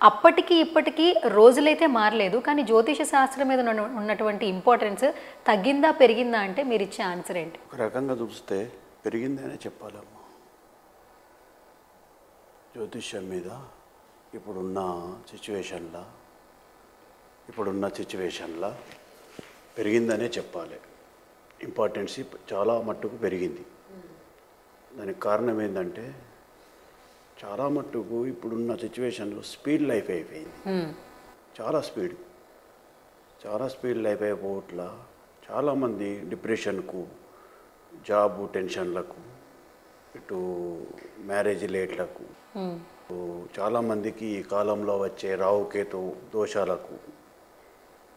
అప్పటికి ఇప్పటికి రోజులైతే మారలేదు. కానీ జ్యోతిష శాస్త్రం మీద ఉన్నటువంటి ఇంపార్టెన్స్ తగ్గిందా? పెరిగిందా? అంటే మీరిచ్చే ఆన్సర్ ఏంటి? ఒక రకంగా చూస్తే పెరిగిందనే చెప్పాలమ్మా. జ్యోతిష్యం మీద ఇప్పుడున్న సిచ్యువేషన్లో పెరిగిందనే చెప్పాలి. ఇంపార్టెన్స్ చాలా మట్టుకు పెరిగింది. దానికి కారణం ఏంటంటే చాలా మట్టుకు ఇప్పుడున్న సిచ్యువేషన్లో స్పీడ్ లైఫ్ అయిపోయింది. చాలా స్పీడ్ లైఫ్ అయిపోవట్ల చాలామంది డిప్రెషన్కు, జాబు టెన్షన్లకు, ఇటు మ్యారేజ్ లేట్లకు, చాలామందికి ఈ కాలంలో వచ్చే రావుకేతు దోషాలకు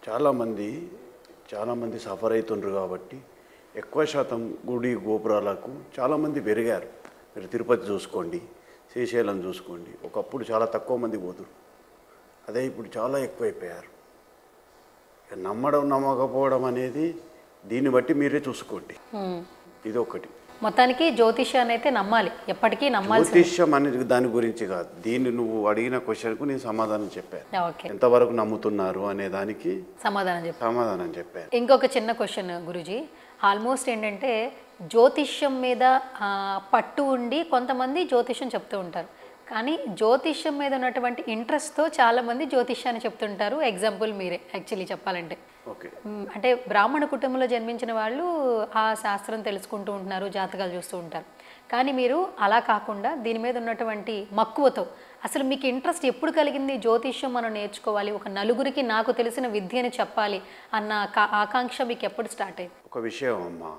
చాలామంది సఫర్ అవుతుండ్రు. కాబట్టి ఎక్కువ శాతం గుడి గోపురాలకు చాలామంది పెరిగారు. మీరు తిరుపతి చూసుకోండి, శ్రీశైలం చూసుకోండి. ఒకప్పుడు చాలా తక్కువ మంది పోతురు, అదే ఇప్పుడు చాలా ఎక్కువైపోయారు. నమ్మడం నమ్మకపోవడం అనేది దీన్ని బట్టి మీరే చూసుకోండి. ఇది ఒకటి. మొత్తానికి జ్యోతిష్యాన్ని అయితే నమ్మాలి, ఎప్పటికీ నమ్మాలి. జ్యోతిష్యం అనేది దాని గురించి కాదు. దీన్ని నువ్వు అడిగిన క్వశ్చన్కు నేను సమాధానం చెప్పాను. ఎంతవరకు నమ్ముతున్నారు అనే దానికి సమాధానం చెప్పాను. ఇంకొక చిన్న క్వశ్చన్ గురుజీ, ఆల్మోస్ట్ ఏంటంటే జ్యోతిష్యం మీద పట్టు ఉండి కొంతమంది జ్యోతిష్యం చెప్తూ ఉంటారు. కానీ జ్యోతిష్యం మీద ఉన్నటువంటి ఇంట్రెస్ట్తో చాలామంది జ్యోతిష్యాన్ని చెప్తుంటారు. ఎగ్జాంపుల్ మీరే యాక్చువల్లీ చెప్పాలంటే. అంటే బ్రాహ్మణ కుటుంబంలో జన్మించిన వాళ్ళు ఆ శాస్త్రం తెలుసుకుంటూ ఉంటున్నారు, జాతకాలు చూస్తూ ఉంటారు. కానీ మీరు అలా కాకుండా దీని మీద ఉన్నటువంటి మక్కువతో అసలు మీకు ఇంట్రెస్ట్ ఎప్పుడు కలిగింది? జ్యోతిష్యం మనం నేర్చుకోవాలి, ఒక నలుగురికి నాకు తెలిసిన విద్యని చెప్పాలి అన్న ఆకాంక్ష మీకు ఎప్పుడు స్టార్ట్ అయింది? ఒక విషయం అమ్మా,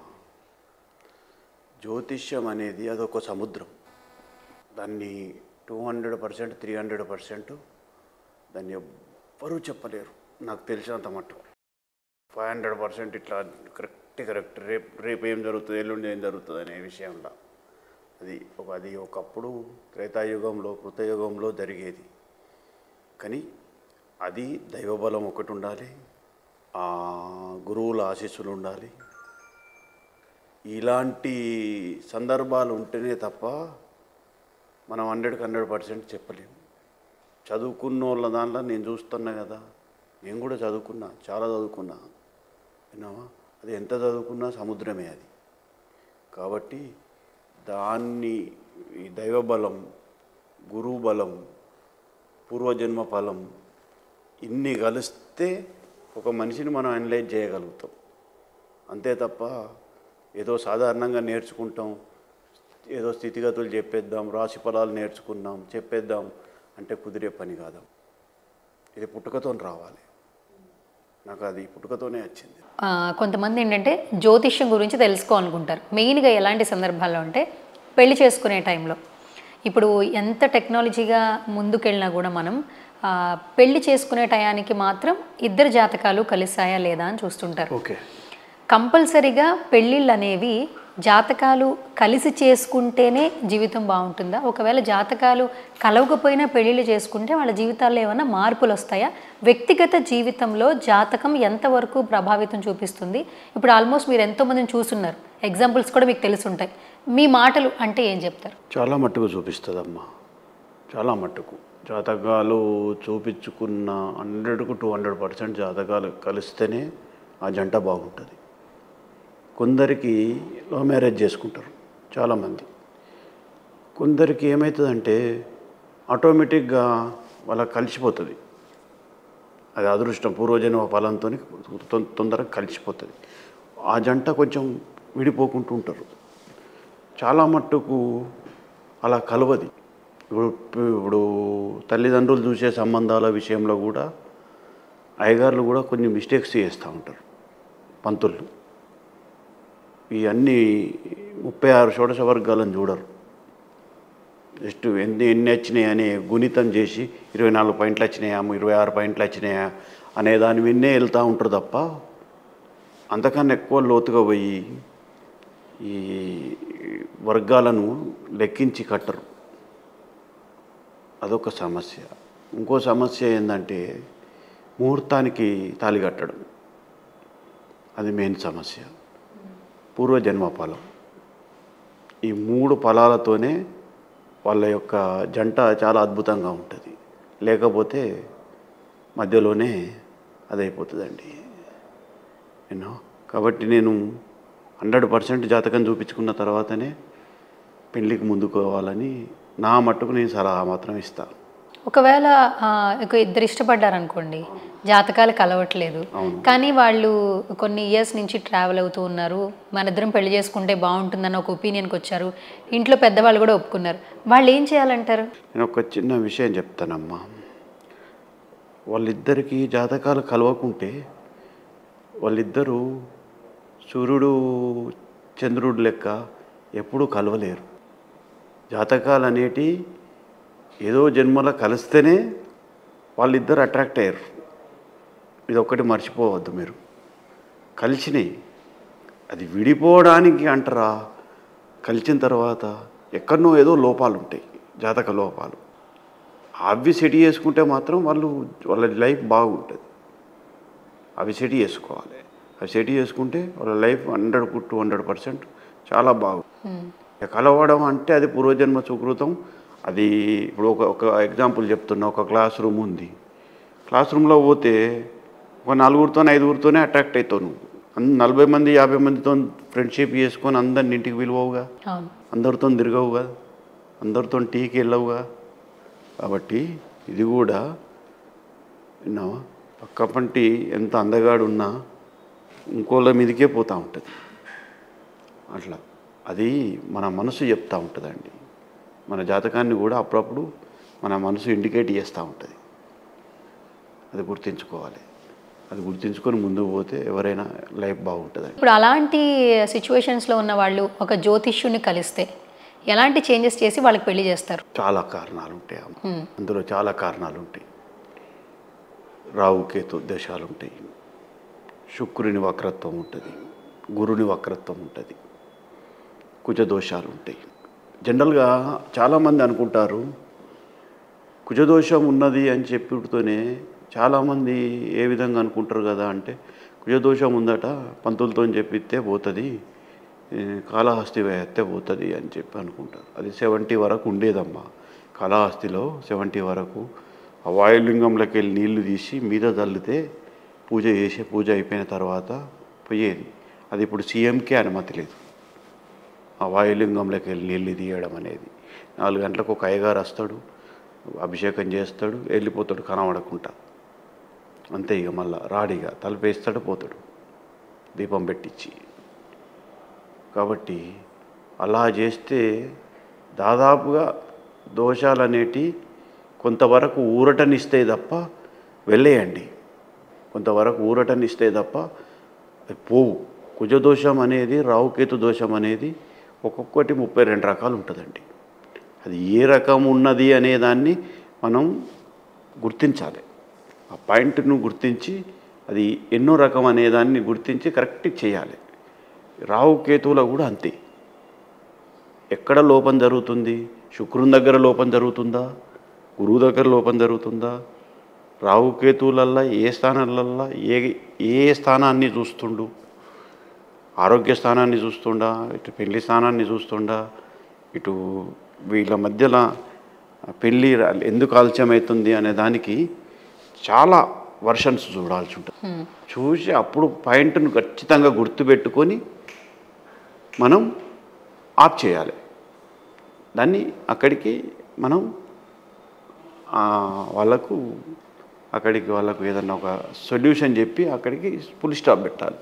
జ్యోతిష్యం అనేది అదొక సముద్రం. దాన్ని 200%, 300% దాన్ని ఎవ్వరూ చెప్పలేరు. నాకు తెలిసినంత మట్టుకు 500% ఇట్లా కరెక్ట్ రేపు ఏం జరుగుతుంది, ఎల్లుండి ఏం జరుగుతుంది అనే విషయంలో అది ఒకప్పుడు త్రేతాయుగంలో, కృతయుగంలో జరిగేది. కానీ అది దైవబలం ఒకటి ఉండాలి, ఆ గురువుల ఆశీస్సులు ఉండాలి. ఇలాంటి సందర్భాలు ఉంటేనే తప్ప మనం 100% చెప్పలేము. చదువుకున్న వాళ్ళ దాంట్లో నేను చూస్తున్నా కదా, నేను కూడా చదువుకున్నా, చాలా చదువుకున్నా, విన్నావా? అది ఎంత చదువుకున్నా సముద్రమే అది. కాబట్టి దాన్ని ఈ దైవబలం, గురువు బలం, పూర్వజన్మ ఫలం ఇన్ని కలిస్తే ఒక మనిషిని మనం అనలైజ్ చేయగలుగుతాం. అంతే తప్ప ఏదో సాధారణంగా నేర్చుకుంటాం, ఏదో స్థితిగతులు చెప్పేద్దాం, రాశి ఫలాలు నేర్చుకున్నాం చెప్పేద్దాం అంటే కుదిరే పని కాదు. ఇది పుట్టుకతో రావాలి. నాకు అది పుట్టుకతోనే వచ్చింది. కొంతమంది ఏంటంటే జ్యోతిష్యం గురించి తెలుసుకోవాలనుకుంటారు. మెయిన్గా ఎలాంటి సందర్భాల్లో అంటే పెళ్లి చేసుకునే టైంలో. ఇప్పుడు ఎంత టెక్నాలజీగా ముందుకెళ్ళినా కూడా మనం పెళ్లి చేసుకునే టయానికి మాత్రం ఇద్దరు జాతకాలు కలిసాయా లేదా అని చూస్తుంటారు. కంపల్సరీగా పెళ్ళిళ్ళు అనేవి జాతకాలు కలిసి చేసుకుంటేనే జీవితం బాగుంటుందా? ఒకవేళ జాతకాలు కలవకపోయినా పెళ్ళిళ్ళు చేసుకుంటే వాళ్ళ జీవితాల్లో ఏమైనా మార్పులు వస్తాయా? వ్యక్తిగత జీవితంలో జాతకం ఎంతవరకు ప్రభావితం చూపిస్తుంది? ఇప్పుడు ఆల్మోస్ట్ మీరు ఎంతోమందిని చూస్తున్నారు, ఎగ్జాంపుల్స్ కూడా మీకు తెలిసి ఉంటాయి. మీ మాటలు అంటే ఏం చెప్తారు? చాలా మట్టుకు చూపిస్తుందమ్మా, చాలా మట్టుకు. జాతకాలు చూపించుకున్న 100కు 200% జాతకాలు కలిస్తేనే ఆ జంట బాగుంటుంది. కొందరికి లవ్ మ్యారేజ్ చేసుకుంటారు చాలామంది. కొందరికి ఏమవుతుందంటే ఆటోమేటిక్గా వాళ్ళకి కలిసిపోతుంది. అది అదృష్టం, పూర్వజన్మ ఫలంతో తొందరగా కలిసిపోతుంది. ఆ జంట కొంచెం విడిపోకుంటూ ఉంటారు. చాలా మట్టుకు అలా కలవది. ఇప్పుడు తల్లిదండ్రులు చూసే సంబంధాల విషయంలో కూడా అయ్యగారులు కూడా కొన్ని మిస్టేక్స్ చేస్తూ ఉంటారు. పంతులు ఇవన్నీ 36 షోడశ వర్గాలను చూడరు. జస్ట్ ఎన్ని వచ్చినాయి అని గుణితం చేసి 24 పాయింట్లు వచ్చినాయా, 26 పాయింట్లు వచ్చినాయా అనే దాని విన్నే వెళ్తూ ఉంటారు తప్ప అంతకన్నా ఎక్కువ లోతుగా పోయి ఈ వర్గాలను లెక్కించి కట్టరు. అదొక సమస్య. ఇంకో సమస్య ఏంటంటే ముహూర్తానికి తాళి కట్టడం. అది మెయిన్ సమస్య. పూర్వజన్మ ఫలం, ఈ 3 ఫలాలతోనే వాళ్ళ యొక్క జంట చాలా అద్భుతంగా ఉంటుంది. లేకపోతే మధ్యలోనే అదైపోతుందండి. కాబట్టి నేను 100% జాతకం చూపించుకున్న తర్వాతనే పెళ్ళికి ముందుకు పోవాలని నా మట్టుకు నేను సలహా మాత్రం ఇస్తాను. ఒకవేళ ఇద్దరు ఇష్టపడ్డారనుకోండి, జాతకాలు కలవట్లేదు, కానీ వాళ్ళు కొన్ని ఇయర్స్ నుంచి ట్రావెల్ అవుతూ ఉన్నారు, మన ఇద్దరం పెళ్లి చేసుకుంటే బాగుంటుందని ఒక ఒపీనియన్కి వచ్చారు, ఇంట్లో పెద్దవాళ్ళు కూడా ఒప్పుకున్నారు, వాళ్ళు ఏం చేయాలంటారు? నేను ఒక చిన్న విషయం చెప్తానమ్మా. వాళ్ళిద్దరికీ జాతకాలు కలవకుంటే వాళ్ళిద్దరూ సూర్యుడు చంద్రుడు లెక్క ఎప్పుడూ కలవలేరు. జాతకాలు అనేటి ఏదో జన్మలో కలిస్తేనే వాళ్ళిద్దరు అట్రాక్ట్ అయ్యారు. ఇది ఒక్కటి మర్చిపోవద్దు మీరు. కలిసినాయి, అది విడిపోవడానికి అంటారా? కలిసిన తర్వాత ఎక్కడనో ఏదో లోపాలు ఉంటాయి, జాతక లోపాలు. అవి సెట్ చేసుకుంటే మాత్రం వాళ్ళ లైఫ్ బాగుంటుంది. అవి సెట్ చేసుకోవాలి. అవి సెట్ చేసుకుంటే వాళ్ళ లైఫ్ 100% చాలా బాగుంటుంది. కలవడం అంటే అది పూర్వజన్మ సుకృతం. అది ఇప్పుడు ఒక ఎగ్జాంపుల్ చెప్తున్నా. ఒక క్లాస్ రూమ్ ఉంది. క్లాస్ రూమ్లో పోతే ఒక 4 5 అట్రాక్ట్ అవుతావు. నువ్వు 40 మంది 50 మందితో ఫ్రెండ్షిప్ చేసుకొని అందరిని ఇంటికి పిలువవుగా, అందరితో తిరగవుగా, అందరితో టీకి వెళ్ళవుగా. కాబట్టి ఇది కూడా విన్నావా, పక్క పంటి ఎంత అందగాడు ఉన్నా ఇంకోళ్ళ మీదకే పోతూ ఉంటుంది. అట్లా అది మన మనసు చెప్తూ ఉంటుందండి. మన జాతకాన్ని కూడా అప్పుడప్పుడు మన మనసు ఇండికేట్ చేస్తూ ఉంటుంది. అది గుర్తుంచుకోవాలి. అది గుర్తుంచుకొని ముందుకు పోతే ఎవరైనా లైఫ్ బాగుంటుందండి. ఇప్పుడు అలాంటి సిచ్యువేషన్స్లో ఉన్న వాళ్ళు ఒక జ్యోతిష్యుని కలిస్తే ఎలాంటి చేంజెస్ చేసి వాళ్ళకి పెళ్లి చేస్తారు? చాలా కారణాలు ఉంటాయి అమ్మ. అందులో చాలా కారణాలు ఉంటాయి. రావుకేతు దశాలు ఉంటాయి, శుక్రుని వక్రత్వం ఉంటుంది, గురుని వక్రత్వం ఉంటుంది, కుజదోషాలు ఉంటాయి. జనరల్గా చాలామంది అనుకుంటారు కుజదోషం ఉన్నది అని చెప్పుడుతోనే చాలామంది ఏ విధంగా అనుకుంటారు కదా అంటే, కుజదోషం ఉందట పంతులతో చెప్పితే పోతుంది, కాళహస్తి వేస్తే పోతుంది అని చెప్పి అనుకుంటారు. అది 70 వరకు ఉండేదమ్మా. కాళహస్తిలో 70 వరకు ఆ వాయులింగంలోకి వెళ్ళి నీళ్లు తీసి మీద చల్లితే పూజ అయిపోయిన తర్వాత పోయేది. అది ఇప్పుడు సీఎంకే అనుమతి లేదు ఆ వాయులింగంలోకి వెళ్ళి నీళ్ళు తీయడం అనేది. 4 గంటలకు ఒక అయ్యగారు వస్తాడు, అభిషేకం చేస్తాడు, వెళ్ళిపోతాడు కనబడకుండా. అంతే. ఇక మళ్ళీ రాడిగా తలుపేస్తాడు, పోతాడు దీపం పెట్టించి. కాబట్టి అలా చేస్తే దాదాపుగా దోషాలు అనేటి కొంతవరకు ఊరటనిస్తాయి తప్ప వెళ్ళేయండి. కొంతవరకు ఊరటనిస్తాయి తప్ప పోవు. కుజదోషం అనేది, రావుకేతు దోషం అనేది ఒక్కొక్కటి 32 రకాలు ఉంటుందండి. అది ఏ రకం ఉన్నది అనేదాన్ని మనం గుర్తించాలి. ఆ పాయింట్ను గుర్తించి అది ఎన్నో రకం అనేదాన్ని గుర్తించి కరెక్ట్ చేయాలి. రావుకేతువులో కూడా అంతే. ఎక్కడ లోపం జరుగుతుంది? శుక్రుని దగ్గర లోపం జరుగుతుందా? గురువు దగ్గర లోపం జరుగుతుందా? రావుకేతువులల్లా ఏ స్థానాలల్లా ఏ స్థానాన్ని చూస్తుండు? ఆరోగ్య స్థానాన్ని చూస్తుండా, ఇటు పెళ్లి స్థానాన్ని చూస్తుండా, ఇటు వీళ్ళ మధ్యలో పెళ్ళి ఎందుకు ఆలస్యమవుతుంది అనే దానికి చాలా వర్షన్స్ చూడాల్సి ఉంటుంది. చూసి అప్పుడు పాయింట్ను ఖచ్చితంగా గుర్తుపెట్టుకొని మనం ఆఫ్ చేయాలి. దాన్ని అక్కడికి మనం వాళ్ళకు ఏదన్నా ఒక సొల్యూషన్ చెప్పి అక్కడికి ఫుల్ స్టాప్ పెట్టాలి.